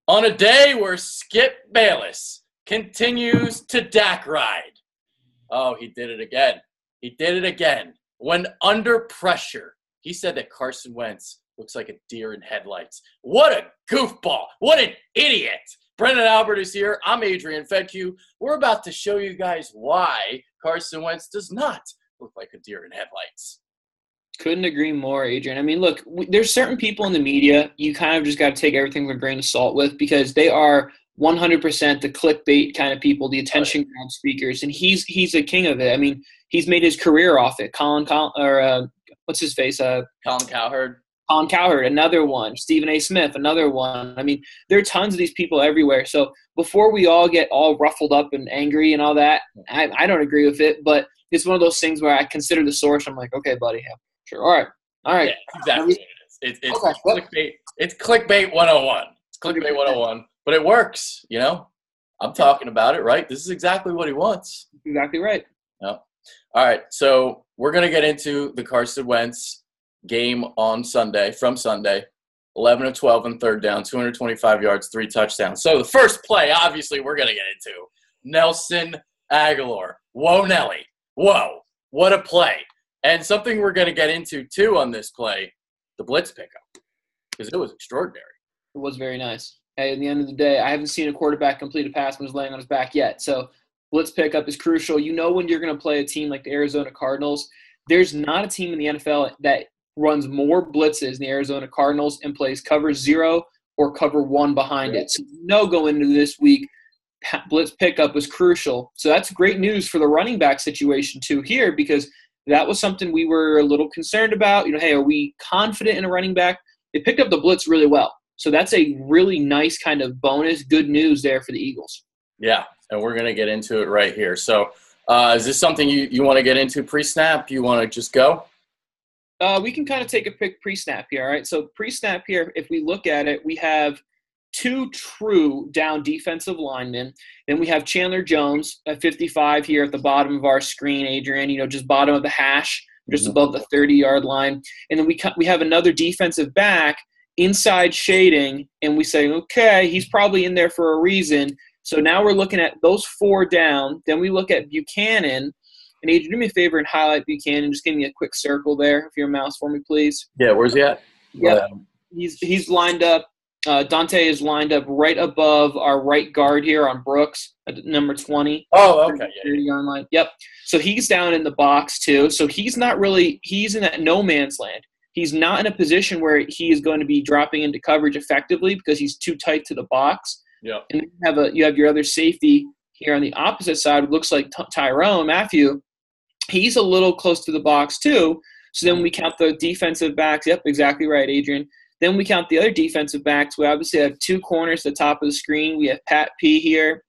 On a day where Skip Bayless continues to Dak ride. Oh, he did it again. He did it again. When under pressure, he said that Carson Wentz looks like a deer in headlights. What a goofball. What an idiot. Brendan Albert is here. I'm Adrian Fedke. We're about to show you guys why Carson Wentz does not look like a deer in headlights. Couldn't agree more, Adrian. I mean, look, there's certain people in the media you kind of just got to take everything with a grain of salt with because they are 100% the clickbait kind of people, the attention grab speakers, and he's a king of it. I mean, he's made his career off it. Colin Cowherd. Colin Cowherd, another one. Stephen A. Smith, another one. I mean, there are tons of these people everywhere. So before we all get all ruffled up and angry and all that, I don't agree with it, but it's one of those things where I consider the source. I'm like, okay, buddy, yeah, sure. All right. Yeah, exactly. It's clickbait. It's clickbait 101. It's clickbait 101. But it works, you know. I'm talking about it, right? This is exactly what he wants. Exactly right. Yep. All right, so we're going to get into the Carson Wentz game on Sunday, from Sunday, 11 of 12 on third down, 225 yards, 3 touchdowns. So the first play, obviously, we're going to get into Nelson Agholor. Whoa, Nelly. Whoa, what a play. And something we're going to get into, too, on this play, the Blitz pickup, because it was extraordinary. It was very nice. Hey, at the end of the day, I haven't seen a quarterback complete a pass when he's laying on his back yet. So blitz pickup is crucial. You know when you're going to play a team like the Arizona Cardinals, there's not a team in the NFL that runs more blitzes than the Arizona Cardinals and plays cover 0 or cover 1 behind it. So going into this week, blitz pickup was crucial. So that's great news for the running back situation too here because that was something we were a little concerned about. You know, hey, are we confident in a running back? They picked up the blitz really well. So that's a really nice kind of bonus, good news there for the Eagles. Yeah, and we're going to get into it right here. So is this something you want to get into pre-snap? You want to just go? We can kind of take a quick pre-snap here, all right? So pre-snap here, if we look at it, we have 2 true down defensive linemen. Then we have Chandler Jones at 55 here at the bottom of our screen, Adrian, you know, just bottom of the hash, just above the 30-yard line. And then we have another defensive back inside shading, and we say, okay, he's probably in there for a reason. So now we're looking at those 4 down. Then we look at Buchanan. And Adrian, do me a favor and highlight Buchanan. Just give me a quick circle there, if your mouse for me, please. Yeah, where's he at? Yeah, he's lined up. Dante is lined up right above our right guard here on Brooks at number 20. Oh, okay. Yeah. Line. Yep. So he's down in the box too. So he's in that no man's land. He's not in a position where he is going to be dropping into coverage effectively because he's too tight to the box. Yeah. And then you have your other safety here on the opposite side. It looks like Tyrone Matthew. He's a little close to the box too. So then we count the defensive backs. Yep, exactly right, Adrian. Then we count the other defensive backs. We obviously have 2 corners at the top of the screen. We have Pat P here,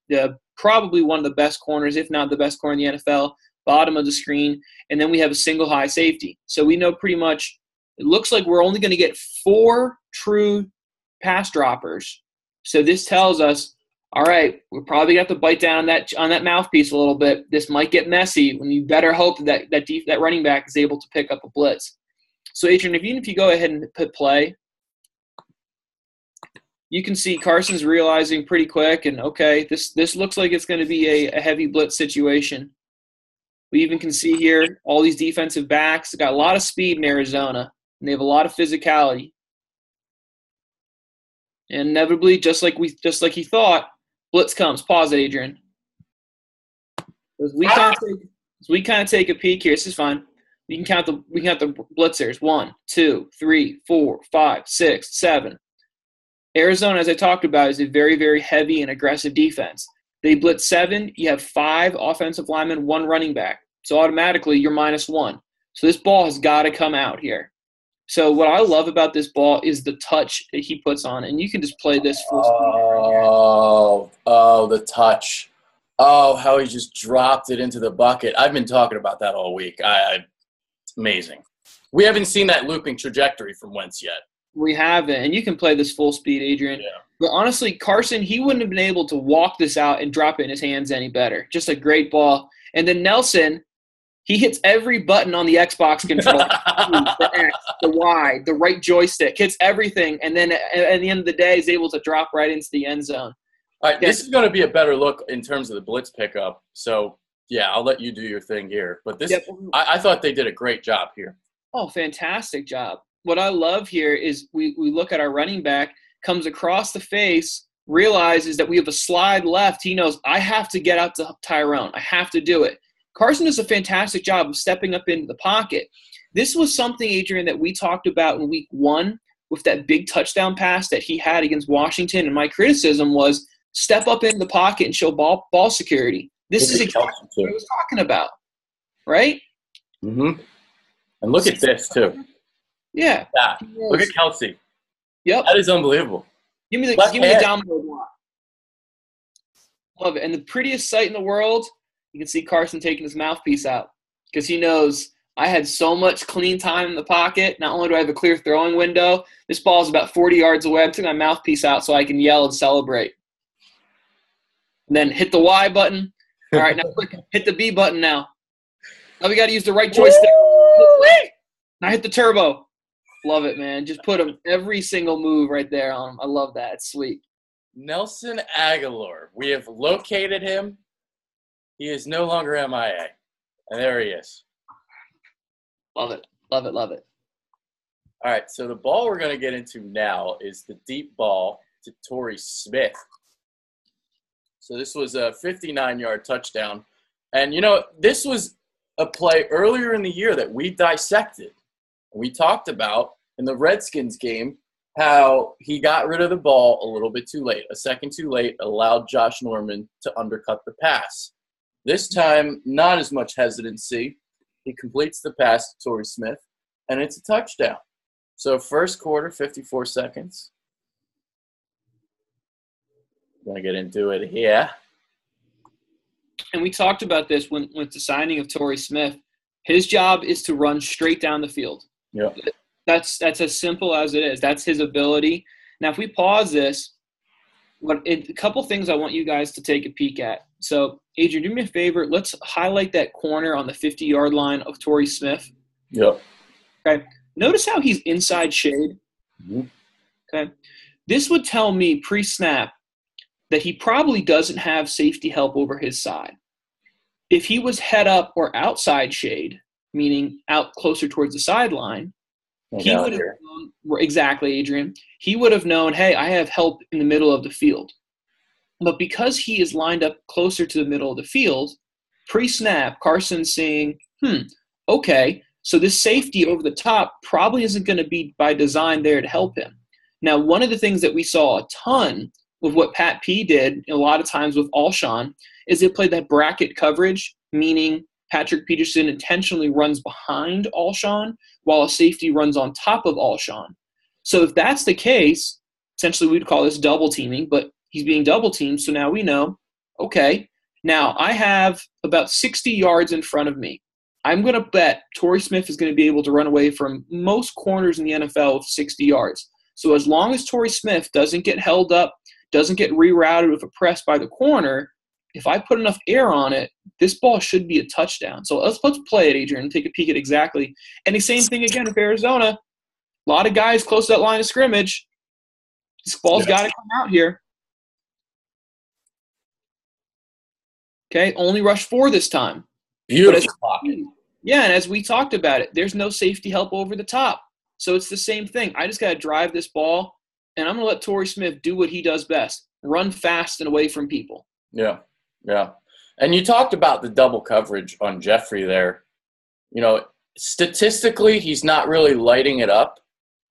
probably one of the best corners, if not the best corner in the NFL, bottom of the screen. And then we have a single high safety. So we know pretty much it looks like we're only going to get 4 true pass droppers. So this tells us, all right, we're probably going to have to bite down on that mouthpiece a little bit. This might get messy when you better hope that running back is able to pick up a blitz. So, Adrian, even if you go ahead and hit play, you can see Carson's realizing pretty quick, and okay, this looks like it's going to be a heavy blitz situation. We even can see here all these defensive backs. They've got a lot of speed in Arizona, and they have a lot of physicality. And inevitably, just like he thought, blitz comes. Pause it, Adrian. As we kind of take a peek here. This is fine. We can count the blitzers. 1, 2, 3, 4, 5, 6, 7. Arizona, as I talked about, is a very, very heavy and aggressive defense. They blitz 7. You have 5 offensive linemen, 1 running back. So automatically you're -1. So this ball has got to come out here. So what I love about this ball is the touch that he puts on, and you can just play this full speed. Oh, the touch. Oh, how he just dropped it into the bucket. I've been talking about that all week. It's amazing. We haven't seen that looping trajectory from Wentz yet. We haven't, and you can play this full speed, Adrian. Yeah. But honestly, Carson, he wouldn't have been able to walk this out and drop it in his hands any better. Just a great ball. And then Nelson, He hits every button on the Xbox controller, the X, the Y, the right joystick, hits everything, and then at the end of the day is able to drop right into the end zone. All right, this is going to be a better look in terms of the blitz pickup. So, yeah, I'll let you do your thing here. But this, I thought they did a great job here. Oh, fantastic job. What I love here is we look at our running back, comes across the face, realizes that we have a slide left. He knows, I have to get out to Tyrone. I have to do it. Carson does a fantastic job of stepping up into the pocket. This was something, Adrian, that we talked about in week 1 with that big touchdown pass that he had against Washington. And my criticism was step up in the pocket and show ball security. This is exactly what I was talking about, right? Mm-hmm. And look at this, too. Yeah. Look at Kelsey. Yep. That is unbelievable. Give me the domino block. Love it. And the prettiest sight in the world, you can see Carson taking his mouthpiece out because he knows I had so much clean time in the pocket. Not only do I have a clear throwing window, this ball is about 40 yards away. I took my mouthpiece out so I can yell and celebrate. And then hit the Y button. All right, now hit the B button now. Now we got to use the right joystick. Now hit the turbo. Love it, man. Just put him every single move right there on him. I love that. It's sweet. Nelson Agholor. We have located him. He is no longer MIA. And there he is. Love it. Love it. Love it. All right, so the ball we're going to get into now is the deep ball to Torrey Smith. So this was a 59-yard touchdown. And, you know, this was a play earlier in the year that we dissected. We talked about in the Redskins game how he got rid of the ball a little bit too late. A second too late allowed Josh Norman to undercut the pass. This time, not as much hesitancy. He completes the pass to Torrey Smith, and it's a touchdown. So first quarter, 54 seconds. Going to get into it here. And we talked about this with the signing of Torrey Smith. His job is to run straight down the field. Yeah. That's as simple as it is. That's his ability. Now, if we pause this, a couple things I want you guys to take a peek at. So, Adrian, do me a favor. Let's highlight that corner on the 50-yard line of Torrey Smith. Yeah. Okay. Notice how he's inside shade. Mm-hmm. Okay. This would tell me pre-snap that he probably doesn't have safety help over his side. If he was head up or outside shade, meaning out closer towards the sideline, he would have known, exactly, Adrian. He would have known, hey, I have help in the middle of the field. But because he is lined up closer to the middle of the field, pre-snap, Carson's saying, okay, so this safety over the top probably isn't going to be by design there to help him. Now, one of the things that we saw a ton with what Pat P did a lot of times with Alshon is they played that bracket coverage, meaning Patrick Peterson intentionally runs behind Alshon while a safety runs on top of Alshon. So if that's the case, essentially we'd call this double teaming, but he's being double teamed, so now we know, okay, now I have about 60 yards in front of me. I'm going to bet Torrey Smith is going to be able to run away from most corners in the NFL with 60 yards. So as long as Torrey Smith doesn't get held up, doesn't get rerouted with a press by the corner, if I put enough air on it, this ball should be a touchdown. So let's play it, Adrian, and take a peek at exactly. And the same thing again with Arizona. A lot of guys close to that line of scrimmage. This ball's got to come out here. Okay, only rush 4 this time. Beautiful pocket. Yeah, and as we talked about it, there's no safety help over the top. So it's the same thing. I just got to drive this ball, and I'm going to let Torrey Smith do what he does best, run fast and away from people. Yeah. And you talked about the double coverage on Jeffery there. You know, statistically, he's not really lighting it up,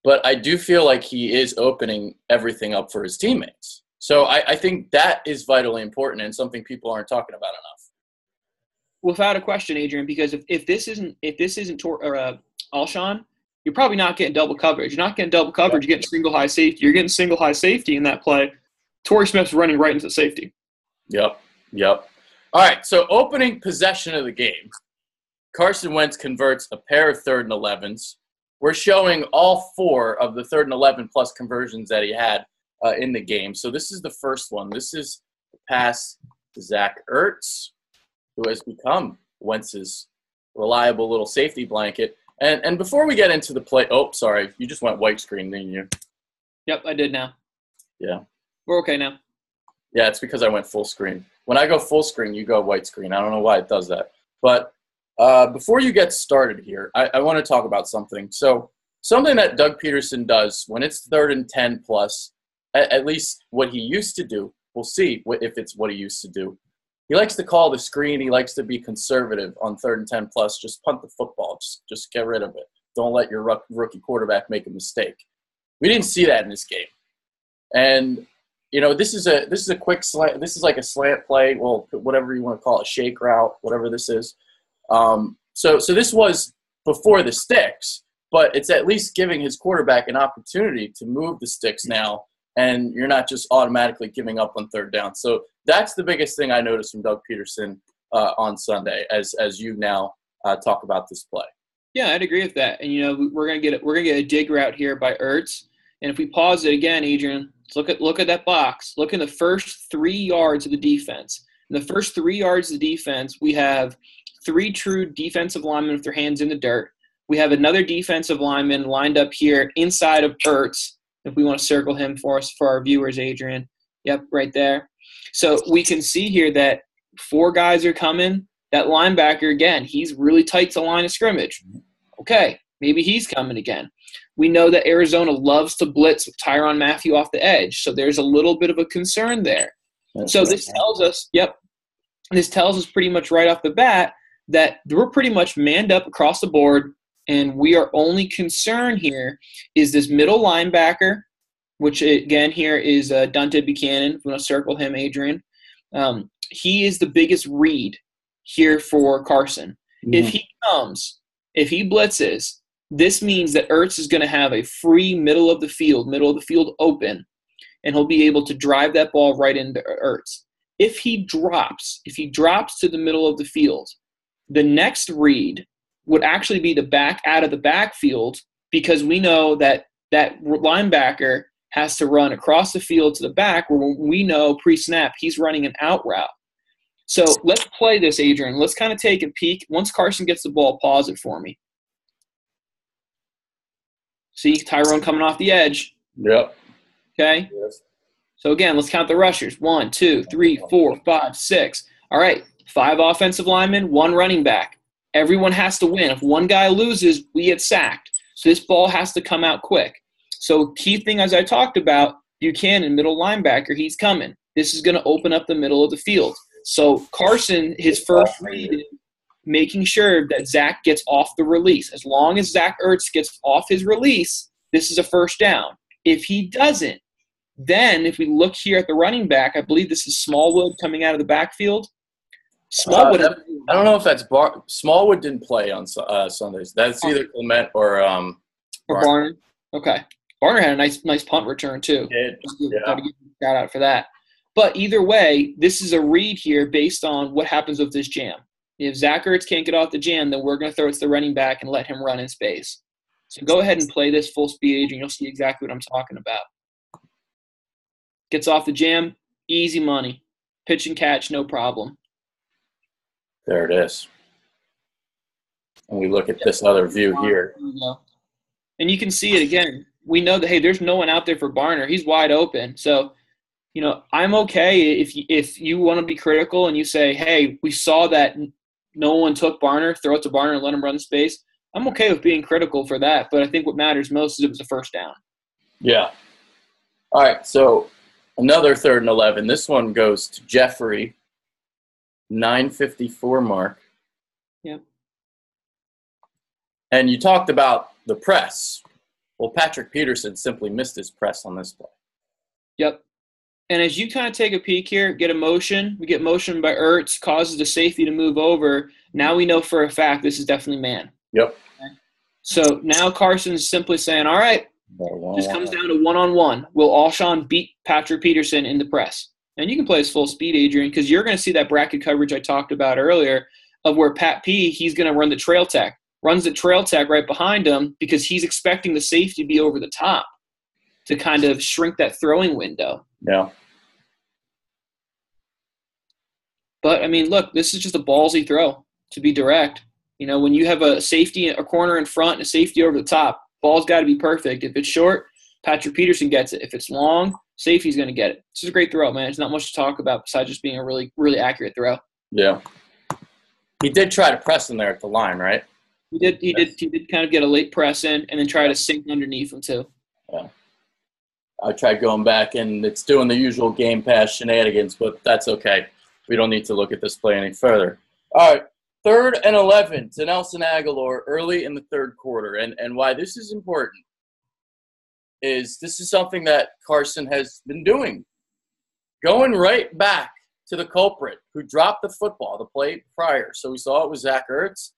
but I do feel like he is opening everything up for his teammates. So I think that is vitally important and something people aren't talking about enough. Without a question, Adrian, because if this isn't Alshon, you're probably not getting double coverage. You're not getting double coverage. You're getting single high safety. You're getting single high safety in that play. Torrey Smith's running right into safety. Yep. All right, so opening possession of the game, Carson Wentz converts a pair of 3rd and 11s. We're showing all 4 of the 3rd and 11 plus conversions that he had in the game. So this is the first one. This is the pass to Zach Ertz, who has become Wentz's reliable little safety blanket. And before we get into the play, oh, sorry, you just went white screen, didn't you? Yep, I did now. Yeah. We're okay now. Yeah, it's because I went full screen. When I go full screen, you go white screen. I don't know why it does that. But before you get started here, I want to talk about something. So something that Doug Peterson does when it's 3rd and 10 plus, at least what he used to do, we'll see if it's what he used to do. He likes to call the screen. He likes to be conservative on 3rd and 10 plus. Just punt the football. Just get rid of it. Don't let your rookie quarterback make a mistake. We didn't see that in this game. And you know, this is a quick slant. This is like a slant play. Well, whatever you want to call it, shake route, whatever this is. So this was before the sticks, but it's at least giving his quarterback an opportunity to move the sticks now, and you're not just automatically giving up on 3rd down. So that's the biggest thing I noticed from Doug Peterson on Sunday, as you now talk about this play. Yeah, I'd agree with that. And you know, we're gonna get a dig route here by Ertz, and if we pause it again, Adrian. Look at that box. Look in the first 3 yards of the defense. In the first 3 yards of the defense, we have 3 true defensive linemen with their hands in the dirt. We have another defensive lineman lined up here inside of Ertz, if we want to circle him for us, for our viewers, Adrian. Yep, right there. So we can see here that 4 guys are coming. That linebacker, again, he's really tight to the line of scrimmage. Okay, maybe he's coming again. We know that Arizona loves to blitz with Tyrann Mathieu off the edge, so there's a little bit of a concern there. So this tells us, this tells us pretty much right off the bat that we're pretty much manned up across the board, and we are only concerned here is this middle linebacker, which again here is Dante Buchanan. If we want to circle him, Adrian. He is the biggest read here for Carson. If he blitzes, this means that Ertz is going to have a free middle of the field open, and he'll be able to drive that ball right into Ertz. If he drops to the middle of the field, the next read would actually be the back out of the backfield, because we know that that linebacker has to run across the field to the back, where we know pre-snap he's running an out route. So let's play this, Adrian. Let's kind of take a peek. Once Carson gets the ball, pause it for me. See Tyrone coming off the edge. Yep. Okay. Yes. So again, let's count the rushers. 1, 2, 3, 4, 5, 6. All right. 5 offensive linemen, 1 running back. Everyone has to win. If one guy loses, we get sacked. So this ball has to come out quick. So key thing, as I talked about, Buchanan, middle linebacker, he's coming. This is going to open up the middle of the field. So Carson, his first read, making sure that Zach gets off the release. As long as Zach Ertz gets off his release, this is a first down. If he doesn't, then if we look here at the running back, I believe this is Smallwood coming out of the backfield. Smallwood. I don't know if that's Smallwood didn't play on Sundays. That's either Clement or Barner. Okay. Barner had a nice punt return too. Got to give a shout out for that. But either way, this is a read here based on what happens with this jam. If Zach Ertz can't get off the jam, then we're going to throw it to the running back and let him run in space. So go ahead and play this full speed, Adrian. You'll see exactly what I'm talking about. Gets off the jam, easy money. Pitch and catch, no problem. There it is. And we look at this other view here. And you can see it again. We know that, hey, there's no one out there for Barner. He's wide open. So, you know, I'm okay if you want to be critical and you say, hey, we saw that no one took Barner, throw it to Barner and let him run space. I'm okay with being critical for that, but I think what matters most is it was a first down. Yeah. All right, so another 3rd and 11. This one goes to Jeffery, 9:54 mark. Yep. And you talked about the press. Well, Patrick Peterson simply missed his press on this play. Yep. And as you kind of take a peek here, get a motion. We get motion by Ertz, causes the safety to move over. Now we know for a fact this is definitely man. Yep. Okay. So now Carson's simply saying, all right, just comes down to one-on-one. Will Alshon beat Patrick Peterson in the press? And you can play his full speed, Adrian, because you're going to see that bracket coverage I talked about earlier of where Pat P, he's going to run the trail tech. Runs the trail tech right behind him because he's expecting the safety to be over the top to kind of shrink that throwing window. Yeah. But, I mean, look, this is just a ballsy throw, to be direct. You know, when you have a safety, a corner in front, and a safety over the top, ball's got to be perfect. If it's short, Patrick Peterson gets it. If it's long, safety's going to get it. It's just a great throw, man. There's not much to talk about besides just being a really, really accurate throw. Yeah. He did try to press him there at the line, right? He did kind of get a late press in and then try to sink underneath him too. Yeah. I tried going back, and it's doing the usual Game Pass shenanigans, but that's okay. We don't need to look at this play any further. All right, 3rd and 11 to Nelson Agholor early in the third quarter. And why this is important is this is something that Carson has been doing. Going right back to the culprit who dropped the football the play prior. So we saw it was Zach Ertz.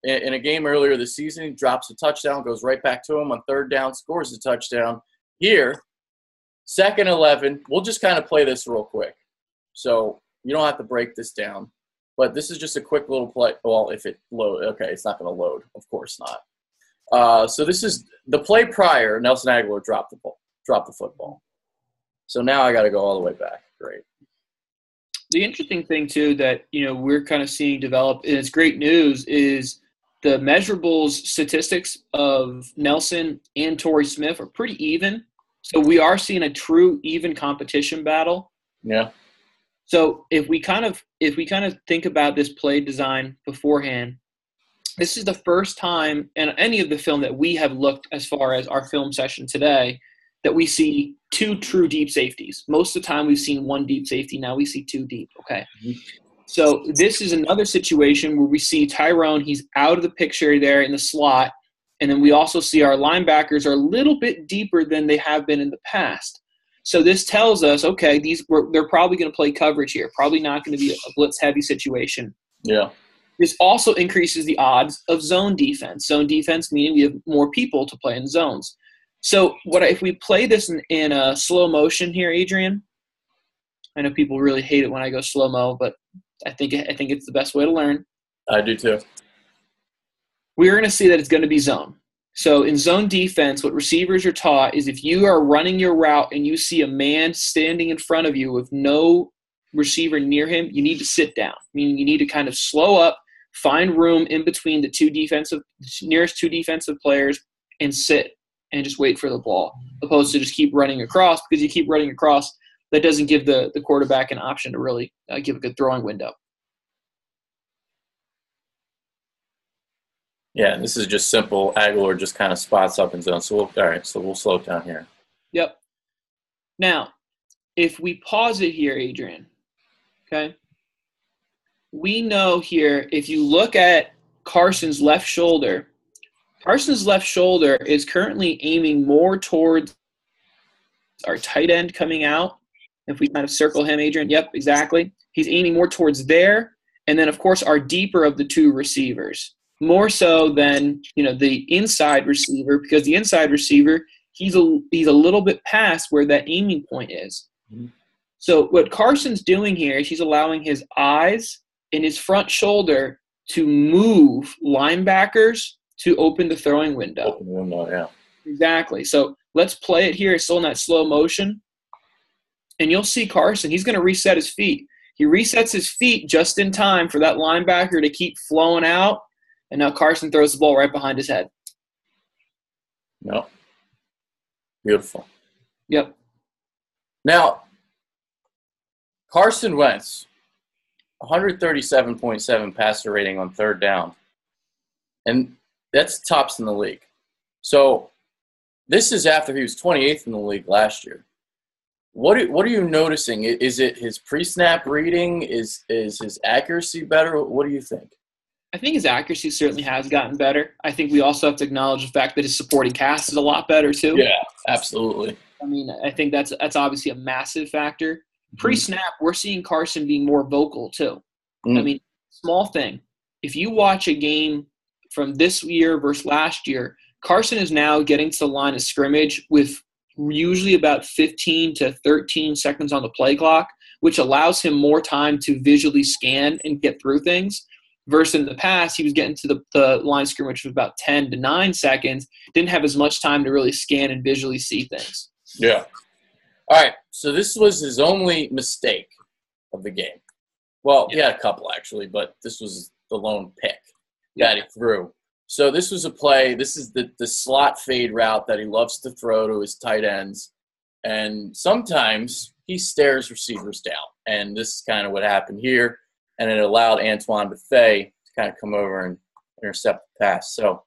In a game earlier this season, he drops a touchdown, goes right back to him on 3rd down, scores a touchdown. Here, 2nd 11, we'll just kind of play this real quick. So you don't have to break this down. But this is just a quick little play. Well, if it load, okay, it's not going to load. Of course not. So this is the play prior. Nelson Agholor dropped the football. So now I got to go all the way back. Great. The interesting thing too that we're kind of seeing develop, and it's great news, is the measurables statistics of Nelson and Torrey Smith are pretty even. So we are seeing a true even competition battle. Yeah. So if we kind of think about this play design beforehand, this is the first time in any of the film that we have looked as far as our film session today that we see 2 true deep safeties. Most of the time we've seen 1 deep safety. Now we see 2 deep. Okay. Mm-hmm. So this is another situation where we see Tyrone. He's out of the picture there in the slot. And then we also see our linebackers are a little bit deeper than they have been in the past. So this tells us, okay, they're probably going to play coverage here. Probably not going to be a blitz-heavy situation. Yeah. This also increases the odds of zone defense. Zone defense meaning we have more people to play in zones. So if we play this in slow motion here, Adrian? I know people really hate it when I go slow-mo, but I think it's the best way to learn. I do too. We're going to see that it's going to be zone. So in zone defense, what receivers are taught is if you are running your route and you see a man standing in front of you with no receiver near him, you need to sit down, meaning you need to kind of slow up, find room in between the nearest two defensive players, and sit and just wait for the ball, opposed to just keep running across, because you keep running across, that doesn't give the quarterback an option to really give a good throwing window. Yeah, this is just simple. Agholor just kind of spots up in zone. So we'll slow it down here. Yep. Now, if we pause it here, Adrian, okay, we know here, if you look at Carson's left shoulder is currently aiming more towards our tight end coming out. If we kind of circle him, Adrian, yep, exactly. He's aiming more towards there. And then, of course, our deeper of the 2 receivers. More so than the inside receiver, because the inside receiver, he's a little bit past where that aiming point is. Mm-hmm. So what Carson's doing here is he's allowing his eyes and his front shoulder to move linebackers to open the throwing window. Open the window, yeah. Exactly. So let's play it here. It's still in that slow motion, and you'll see Carson. He's going to reset his feet. He resets his feet just in time for that linebacker to keep flowing out. And now Carson throws the ball right behind his head. Yep. Beautiful. Yep. Now, Carson Wentz, 137.7 passer rating on 3rd down. And that's tops in the league. So this is after he was 28th in the league last year. What are you noticing? Is it his pre-snap reading? Is his accuracy better? What do you think? I think his accuracy certainly has gotten better. I think we also have to acknowledge the fact that his supporting cast is a lot better too. Yeah, absolutely. I mean, I think that's obviously a massive factor. Pre-snap, we're seeing Carson being more vocal too. I mean, small thing. If you watch a game from this year versus last year, Carson is now getting to the line of scrimmage with usually about 15 to 13 seconds on the play clock, which allows him more time to visually scan and get through things. Versus in the past, he was getting to the line of scrimmage with about 10 to 9 seconds, didn't have as much time to really scan and visually see things. Yeah. All right, so this was his only mistake of the game. Well, he had a couple, actually, but this was the lone pick. that he threw. So this was a play. This is the slot fade route that he loves to throw to his tight ends. And sometimes he stares receivers down. And this is kind of what happened here. And it allowed Antoine Bethea to kind of come over and intercept the pass. So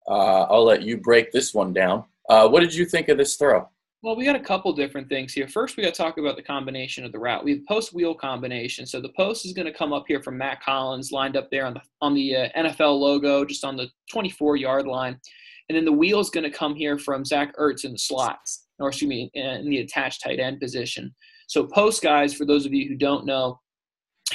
I'll let you break this one down. What did you think of this throw? Well, we got a couple different things here. First, we got to talk about the combination of the route. We have post-wheel combination. So the post is going to come up here from Matt Collins, lined up there on the NFL logo, just on the 24-yard line. And then the wheel is going to come here from Zach Ertz in the slots, or excuse me, in the attached tight end position. So post, guys, for those of you who don't know,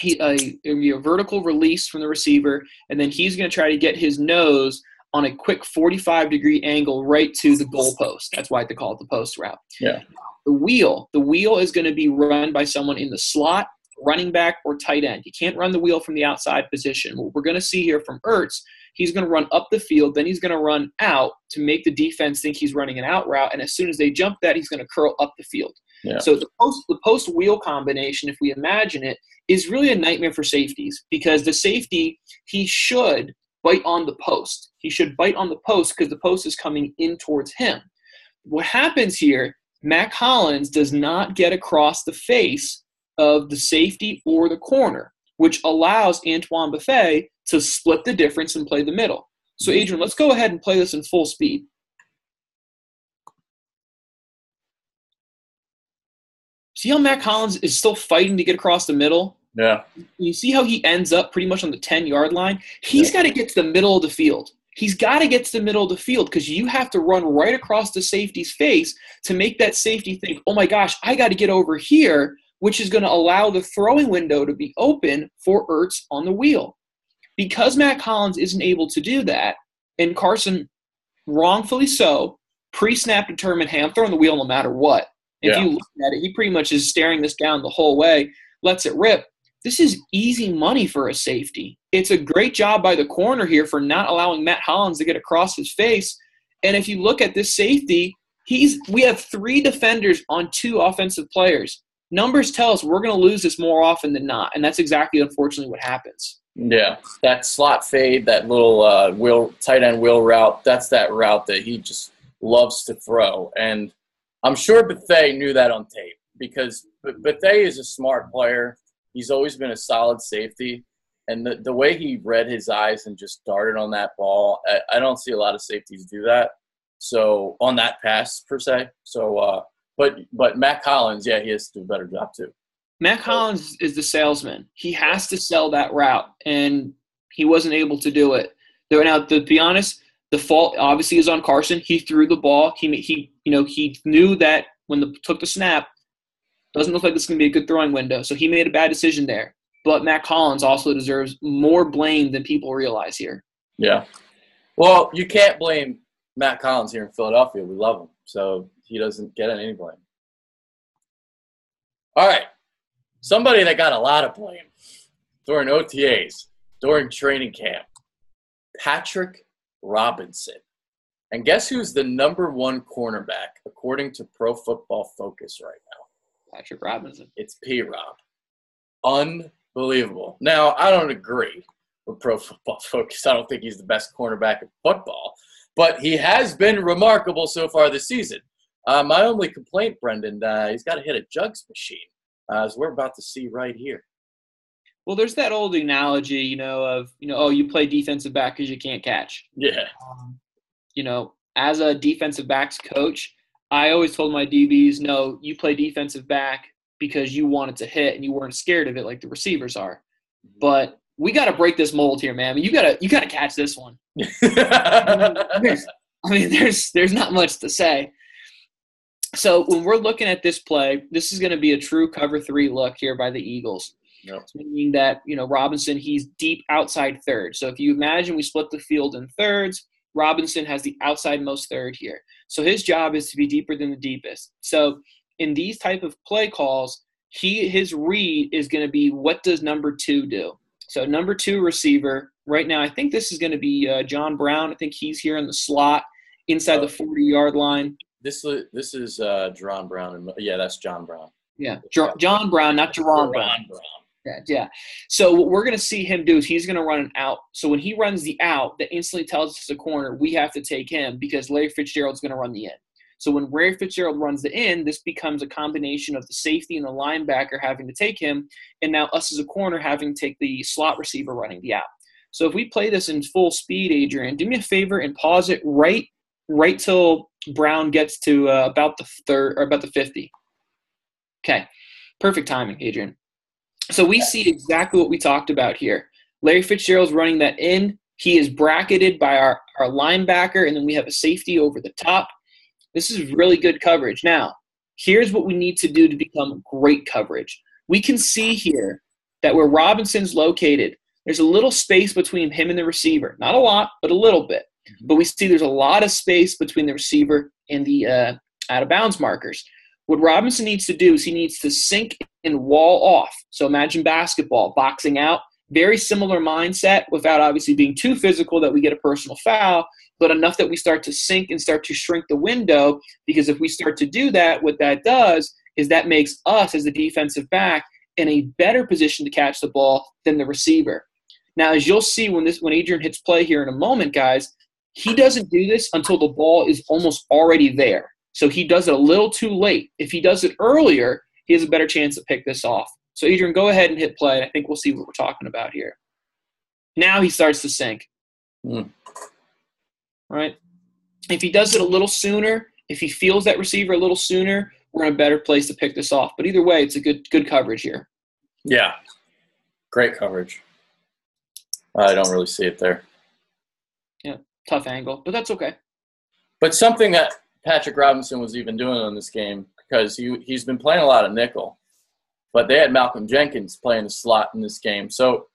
it'll be a vertical release from the receiver, and then he's going to try to get his nose on a quick 45-degree angle right to the goal post. That's why they call it the post route. Yeah. The wheel is going to be run by someone in the slot, running back, or tight end. You can't run the wheel from the outside position. What we're going to see here from Ertz, he's going to run up the field, then he's going to run out to make the defense think he's running an out route, and as soon as they jump that, he's going to curl up the field. Yeah. So the post-wheel combination, if we imagine it, is really a nightmare for safeties because the safety, he should bite on the post. He should bite on the post because the post is coming in towards him. What happens here, Matt Collins does not get across the face of the safety or the corner, which allows Antoine Bethea to split the difference and play the middle. So, Adrian, let's go ahead and play this in full speed. See how Matt Collins is still fighting to get across the middle? Yeah. You see how he ends up pretty much on the 10-yard line? He's got to get to the middle of the field. He's got to get to the middle of the field because you have to run right across the safety's face to make that safety think, oh, my gosh, I got to get over here, which is going to allow the throwing window to be open for Ertz on the wheel. Because Matt Collins isn't able to do that, and Carson, wrongfully so, pre-snap determined, hey, I'm throwing the wheel no matter what. If you look at it, he pretty much is staring this down the whole way, lets it rip. This is easy money for a safety. It's a great job by the corner here for not allowing Matt Collins to get across his face. And if you look at this safety, we have 3 defenders on 2 offensive players. Numbers tell us we're going to lose this more often than not, and that's exactly, unfortunately, what happens. Yeah, that slot fade, that little tight end wheel route, that's that route that he just loves to throw. And I'm sure Bethea knew that on tape because Bethea is a smart player. He's always been a solid safety. And the way he read his eyes and just darted on that ball, I don't see a lot of safeties do that. So on that pass, per se. So, but Matt Collins, yeah, he has to do a better job too. Matt Collins is the salesman. He has to sell that route, and he wasn't able to do it. Now, to be honest, the fault obviously is on Carson. He threw the ball. He knew that when took the snap, doesn't look like this is going to be a good throwing window. So he made a bad decision there. But Matt Collins also deserves more blame than people realize here. Yeah. Well, you can't blame Matt Collins here in Philadelphia. We love him. So he doesn't get any blame. All right. Somebody that got a lot of blame during OTAs, during training camp, Patrick Robinson. And guess who's the #1 cornerback according to Pro Football Focus right now? Patrick Robinson. It's P-Rob. Unbelievable. Now, I don't agree with Pro Football Focus. I don't think he's the best cornerback in football. But he has been remarkable so far this season. My only complaint, Brendan, he's got to hit a jugs machine, as we're about to see right here. Well, there's that old analogy, oh, you play defensive back because you can't catch. Yeah. As a defensive backs coach, I always told my DBs, no, you play defensive back because you wanted to hit and you weren't scared of it like the receivers are. But we got to break this mold here, man. I mean, you got to catch this one. There's not much to say. So when we're looking at this play, this is going to be a true cover 3 look here by the Eagles. Yep. Meaning that, Robinson, he's deep outside third. So if you imagine we split the field in thirds, Robinson has the outside-most third here. So his job is to be deeper than the deepest. So in these type of play calls, his read is going to be, what does number 2 do? So number 2 receiver, right now, I think this is going to be John Brown. I think he's here in the slot inside the 40-yard line. This is Jerron Brown. Yeah, that's John Brown. Yeah, John Brown, not Jerron Brown. Yeah. So what we're going to see him do is he's going to run an out. So when he runs the out, that instantly tells us the corner, we have to take him because Larry Fitzgerald's going to run the in. So when Larry Fitzgerald runs the in, this becomes a combination of the safety and the linebacker having to take him, and now us as a corner having to take the slot receiver running the out. So if we play this in full speed, Adrian, do me a favor and pause it right till Brown gets to about the 50. Okay, perfect timing, Adrian. So we see exactly what we talked about here. Larry Fitzgerald's running that in. He is bracketed by our linebacker, and then we have a safety over the top. This is really good coverage. Now, here's what we need to do to become great coverage. We can see here that where Robinson's located, there's a little space between him and the receiver. Not a lot, but a little bit. But we see there's a lot of space between the receiver and the out-of-bounds markers. What Robinson needs to do is he needs to sink and wall off. So imagine basketball, boxing out. Very similar mindset without obviously being too physical that we get a personal foul, but enough that we start to sink and start to shrink the window, because if we start to do that, what that does is that makes us as the defensive back in a better position to catch the ball than the receiver. Now, as you'll see when Adrian hits play here in a moment, guys, he doesn't do this until the ball is almost already there. So he does it a little too late. If he does it earlier, he has a better chance to pick this off. So, Adrian, go ahead and hit play. I think we'll see what we're talking about here. Now he starts to sink. Right? If he does it a little sooner, if he feels that receiver a little sooner, we're in a better place to pick this off. But either way, it's a good coverage here. Yeah. Great coverage. I don't really see it there. Yeah, tough angle, but that's okay. But something that Patrick Robinson was even doing on this game, because he's been playing a lot of nickel, but they had Malcolm Jenkins playing the slot in this game. So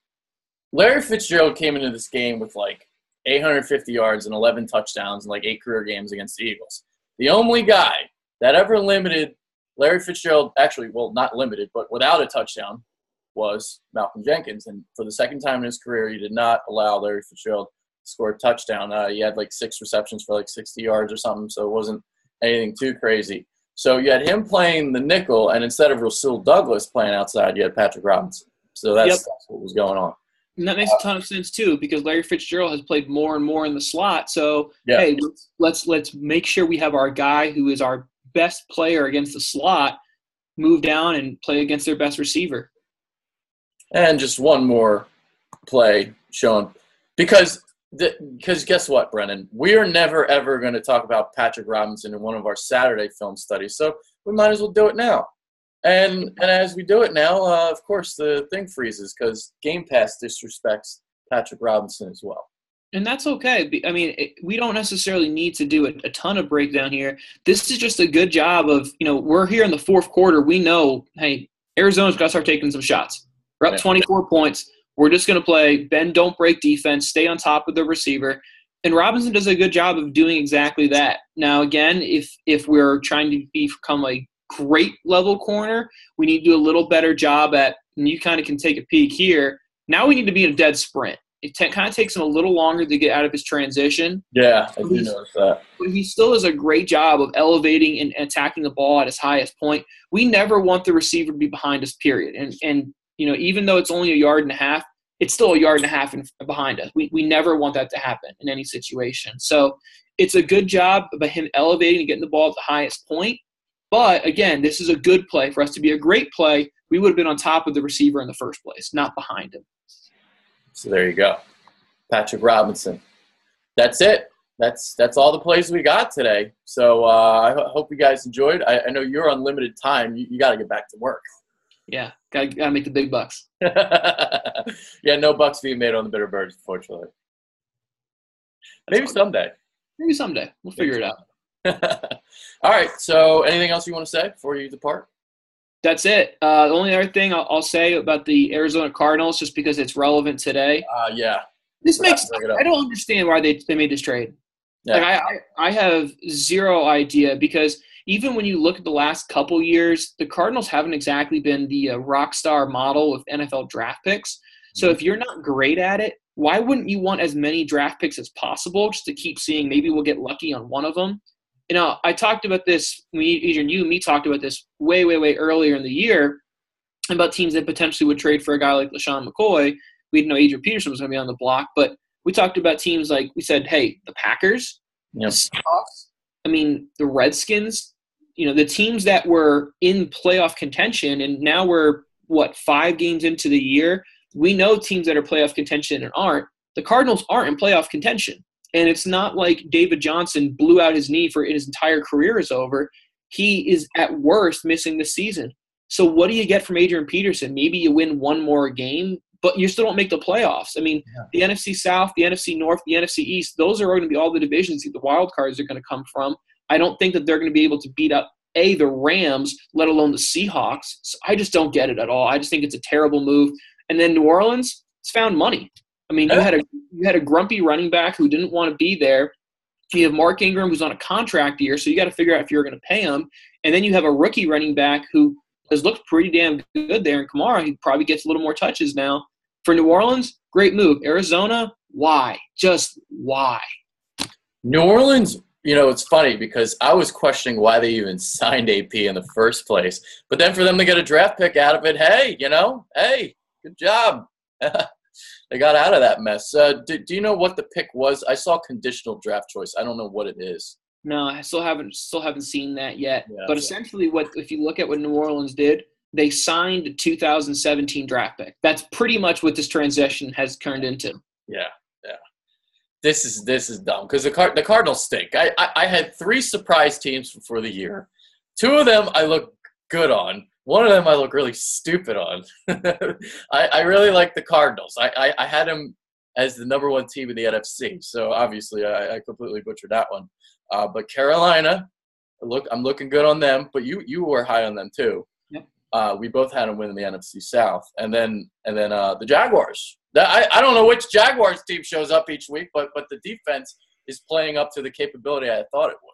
Larry Fitzgerald came into this game with like 850 yards and 11 touchdowns and like 8 career games against the Eagles. The only guy that ever limited Larry Fitzgerald, actually, well, not limited, but without a touchdown, was Malcolm Jenkins. And for the second time in his career, he did not allow Larry Fitzgerald to score a touchdown. He had like 6 receptions for like 60 yards or something, so it wasn't anything too crazy. So you had him playing the nickel, and instead of Rasul Douglas playing outside, you had Patrick Robinson. So that's what was going on. And that makes a ton of sense too, because Larry Fitzgerald has played more and more in the slot. So hey, let's make sure we have our guy who is our best player against the slot move down and play against their best receiver. And just one more play shown, because guess what, Brennan? We are never ever going to talk about Patrick Robinson in one of our Saturday film studies, so we might as well do it now. And as we do it now, of course, the thing freezes because Game Pass disrespects Patrick Robinson as well. And that's okay. I mean, we don't necessarily need to do a ton of breakdown here. This is just a good job of, we're here in the fourth quarter. We know, hey, Arizona's got to start taking some shots. We're up 24 points. We're just going to play bend, don't break defense, stay on top of the receiver. And Robinson does a good job of doing exactly that. Now, again, if we're trying to become a great level corner, we need to do a little better job at, and you kind of can take a peek here. Now we need to be in a dead sprint. It kind of takes him a little longer to get out of his transition. Yeah, I do notice that. But he still does a great job of elevating and attacking the ball at his highest point. We never want the receiver to be behind us, period. And even though it's only a yard and a half, it's still a yard and a half behind us. We never want that to happen in any situation. So it's a good job by him elevating and getting the ball at the highest point. But, again, this is a good play. For us to be a great play, we would have been on top of the receiver in the first place, not behind him. So there you go. Patrick Robinson. That's it. That's all the plays we got today. So I hope you guys enjoyed. I know you're on limited time. You got to get back to work. Yeah, gotta make the big bucks. Yeah, no bucks being made on the Bitter Birds, unfortunately. Maybe someday. Maybe someday. We'll figure it out. All right, so anything else you want to say before you depart? That's it. The only other thing I'll say about the Arizona Cardinals, just because it's relevant today. Yeah. This I don't understand why they made this trade. Yeah. Like I have zero idea, because even when you look at the last couple years, the Cardinals haven't exactly been the rock star model of NFL draft picks. So if you're not great at it, why wouldn't you want as many draft picks as possible just to keep seeing maybe we'll get lucky on one of them? I talked about this, Adrian, you and me talked about this way, way, way earlier in the year. about teams that potentially would trade for a guy like LaShawn McCoy. We didn't know Adrian Peterson was going to be on the block, but we talked about teams like we said, hey, the Packers, Yep. the Seahawks, the Redskins, the teams that were in playoff contention, and now we're, 5 games into the year? We know teams that are playoff contention and aren't. The Cardinals aren't in playoff contention. And it's not like David Johnson blew out his knee for his entire career is over. He is at worst missing the season. So what do you get from Adrian Peterson? Maybe you win one more game, but you still don't make the playoffs. The NFC South, the NFC North, the NFC East, those are going to be all the divisions the wild cards are going to come from. I don't think that they're going to be able to beat up the Rams, let alone the Seahawks. So I just don't get it at all. I just think it's a terrible move. And then New Orleans, it's found money. You had a grumpy running back who didn't want to be there. You have Mark Ingram who's on a contract year, so you got to figure out if you're going to pay him. And then you have a rookie running back who has looked pretty damn good there in Kamara. He probably gets a little more touches now. For New Orleans, great move. Arizona, why? Just why? New Orleans, it's funny because I was questioning why they even signed AP in the first place. But then for them to get a draft pick out of it, hey, good job. They got out of that mess. Do you know what the pick was? I saw conditional draft choice. I don't know what it is. No, I still haven't seen that yet. Yeah, but essentially, if you look at what New Orleans did, they signed a 2017 draft pick. That's pretty much what this transition has turned into. Yeah. This is dumb because the Cardinals stink. I had 3 surprise teams for the year. 2 of them I look good on. One of them I look really stupid on. I really like the Cardinals. I had them as the number 1 team in the NFC. So obviously I completely butchered that one. But Carolina, I'm looking good on them. But you were high on them too. Yep. We both had them win in the NFC South, and then the Jaguars. I don't know which Jaguars team shows up each week, but the defense is playing up to the capability I thought it would.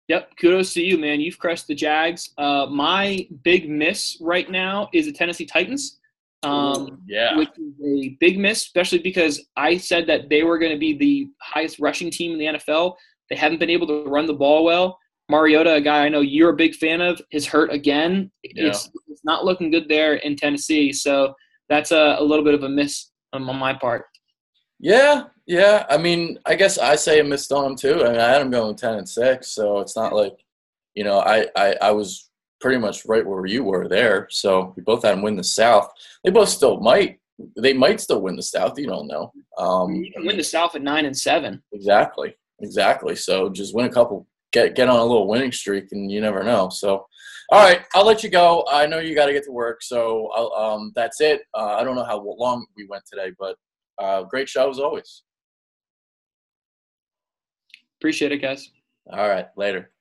Yep, kudos to you, man. You've crushed the Jags. My big miss right now is the Tennessee Titans. Which is a big miss, especially because I said that they were going to be the highest rushing team in the NFL. They haven't been able to run the ball well. Mariota, a guy I know you're a big fan of, is hurt again. Yeah. It's not looking good there in Tennessee. So that's a little bit of a miss on my part. Yeah. I guess I say a missed on him too. I had him going 10-6, so it's not like, I was pretty much right where you were there. So we both had him win the South. They both still might. They might still win the South. You don't know. You can win the South at 9-7. Exactly. So just win a couple. Get on a little winning streak, and you never know. So, all right, I'll let you go. I know you got to get to work, so that's it. I don't know how long we went today, but great show as always. Appreciate it, guys. All right, later.